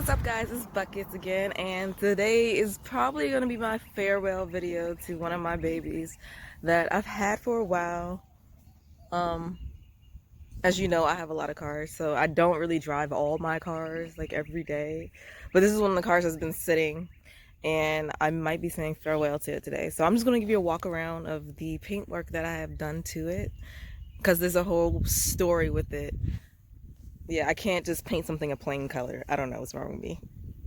What's up, guys? It's Buckets again, and today is probably going to be my farewell video to one of my babies that I've had for a while. As you know, I have a lot of cars, so I don't really drive all my cars like every day, but this is one of the cars that's been sitting, and I might be saying farewell to it today. So I'm just going to give you a walk around of the paint work that I have done to it, because there's a whole story with it. Yeah, I can't just paint something a plain color. I don't know what's wrong with me.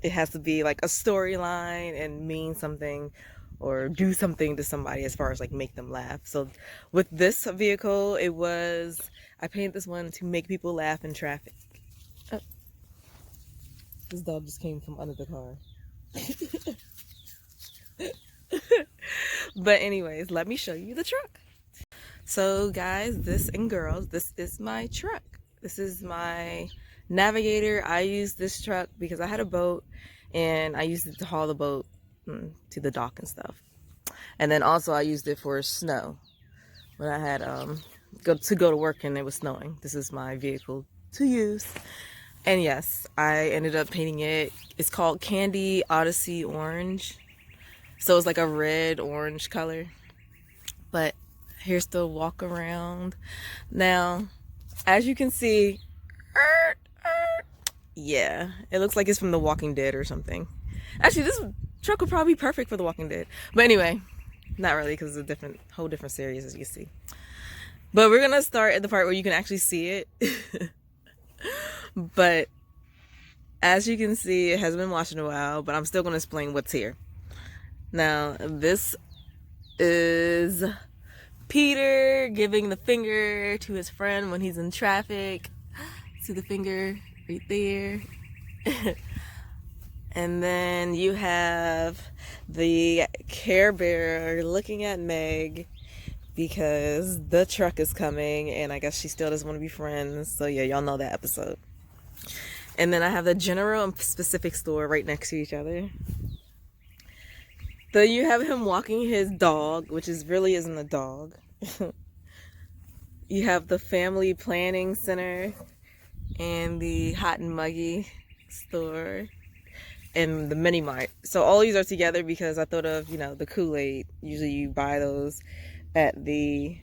It has to be like a storyline and mean something or do something to somebody as far as like make them laugh. So with this vehicle, I painted this one to make people laugh in traffic. Oh, this dog just came from under the car. But anyways, let me show you the truck. So guys, and girls, this is my truck. This is my Navigator. I used this truck because I had a boat and I used it to haul the boat to the dock and stuff. And then also I used it for snow when I had to go to work and it was snowing. This is my vehicle to use. And yes, I ended up painting it. It's called Candy Odyssey Orange. So it's like a red orange color. But here's the walk around. Now, as you can see, yeah, it looks like it's from The Walking Dead or something. Actually, this truck would probably be perfect for The Walking Dead. But anyway, not really, because it's a whole different series, as you can see. But we're gonna start at the part where you can actually see it. But as you can see, it hasn't been washed in a while, but I'm still gonna explain what's here. Now, this is Peter giving the finger to his friend when he's in traffic. See the finger right there? And then you have the Care Bear looking at Meg because the truck is coming and I guess she still doesn't want to be friends. So yeah, y'all know that episode. And then I have the general and specific store right next to each other. So you have him walking his dog, which really isn't a dog. You have the family planning center and the hot and muggy store and the mini mart. So all these are together because I thought of, the Kool-Aid. Usually you buy those at the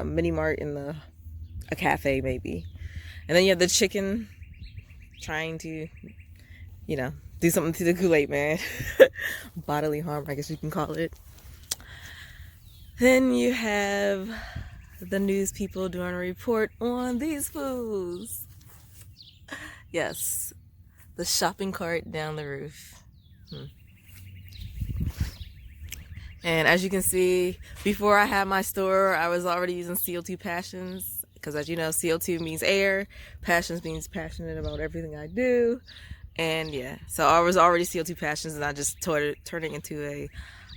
mini mart in a cafe maybe. And then you have the chicken trying to, do something to the Kool-Aid man. Bodily harm, I guess you can call it. Then you have the news people doing a report on these fools. Yes, the shopping cart down the roof. And as you can see, before I had my store, I was already using CO2 Passions. Because as you know, CO2 means air. Passions means passionate about everything I do. And yeah, so I was already CO2 Passions and I just turned it into a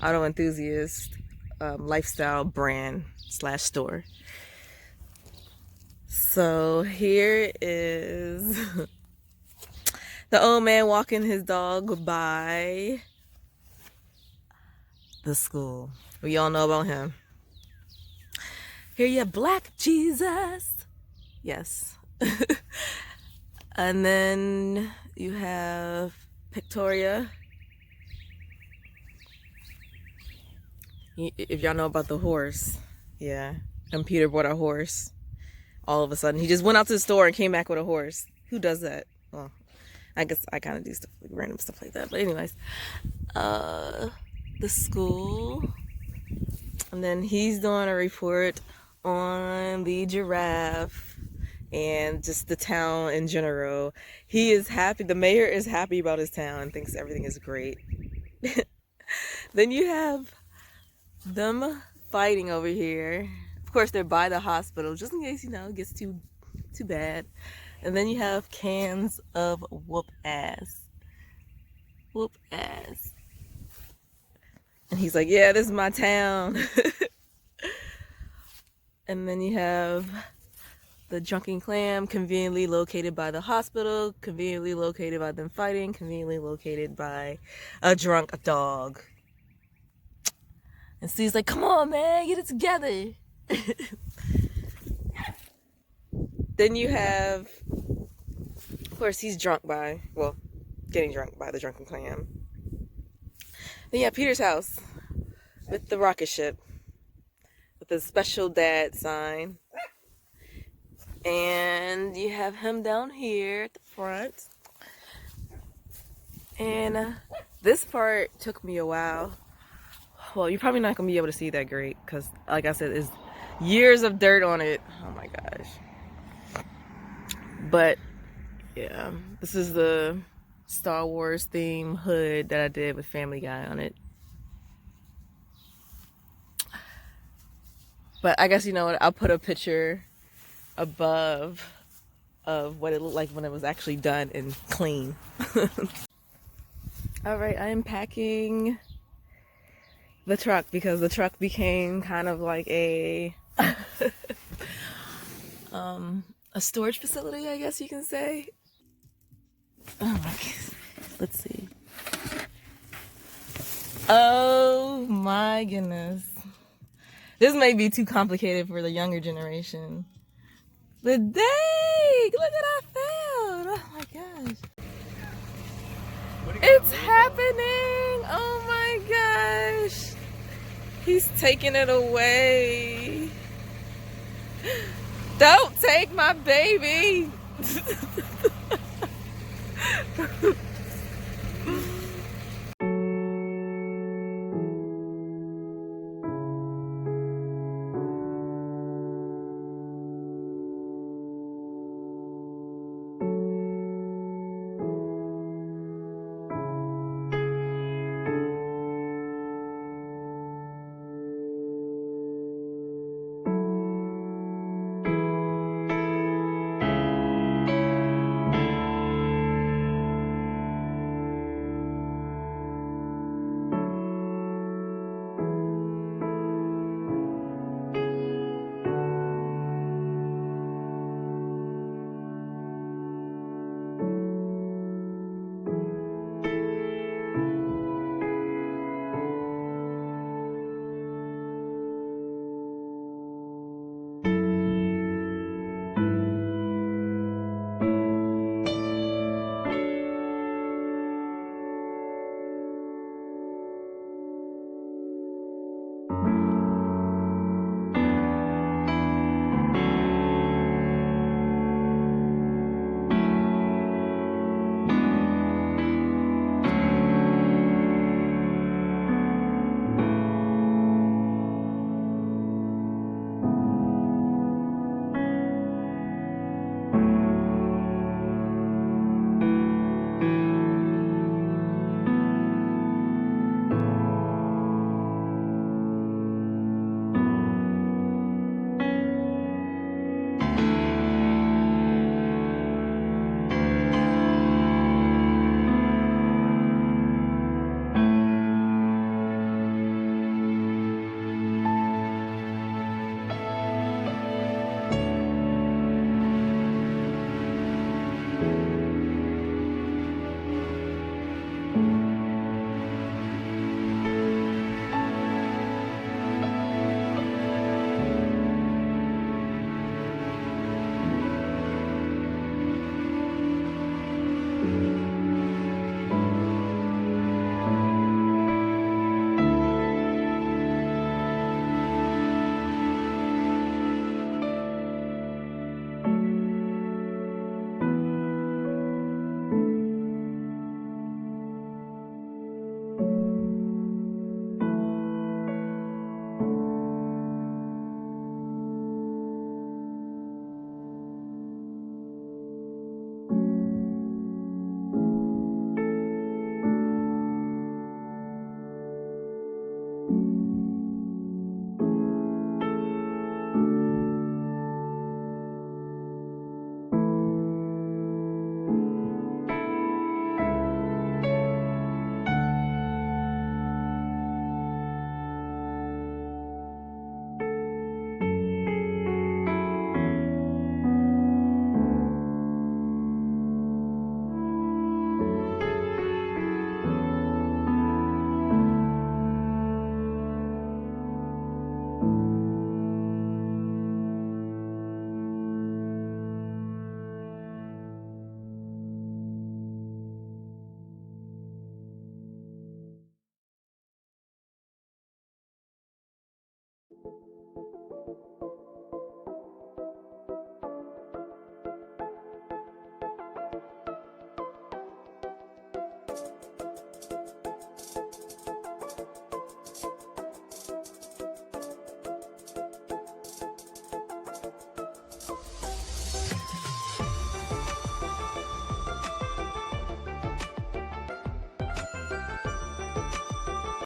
auto enthusiast lifestyle brand / store. So here is the old man walking his dog by the school. We all know about him. Here you have Black Jesus. Yes. And then you have Victoria. If y'all know about the horse. Yeah. And Peter bought a horse. All of a sudden. He just went out to the store and came back with a horse. Who does that? Well, I guess I kind of do stuff, like random stuff like that. But anyways. The school. And then he's doing a report on the giraffe. And just the town in general. He is happy. The mayor is happy about his town and thinks everything is great. Then you have them fighting over here. Of course, they're by the hospital, just in case, it gets too bad. And then you have cans of whoop ass. Whoop ass. And he's like, yeah, this is my town. And then you have the drunken clam, conveniently located by the hospital, conveniently located by them fighting, conveniently located by a drunk dog. And Steve's like, come on, man, get it together. Then you have, of course, he's drunk by, well, getting drunk by the drunken clam. Then yeah, Peter's house with the rocket ship with the special dad sign. And you have him down here at the front. And this part took me a while. Well, you're probably not going to be able to see that great because, like I said, there's years of dirt on it. Oh my gosh. But, yeah, this is the Star Wars theme hood that I did with Family Guy on it. But I guess, you know what, I'll put a picture above of what it looked like when it was actually done and clean. Alright, I am packing the truck because the truck became kind of like a a storage facility, I guess you can say. Oh my goodness. Let's see. Oh my goodness. This may be too complicated for the younger generation. The day! Look what I found! Oh my gosh. It's happening! Oh my gosh! He's taking it away. Don't take my baby!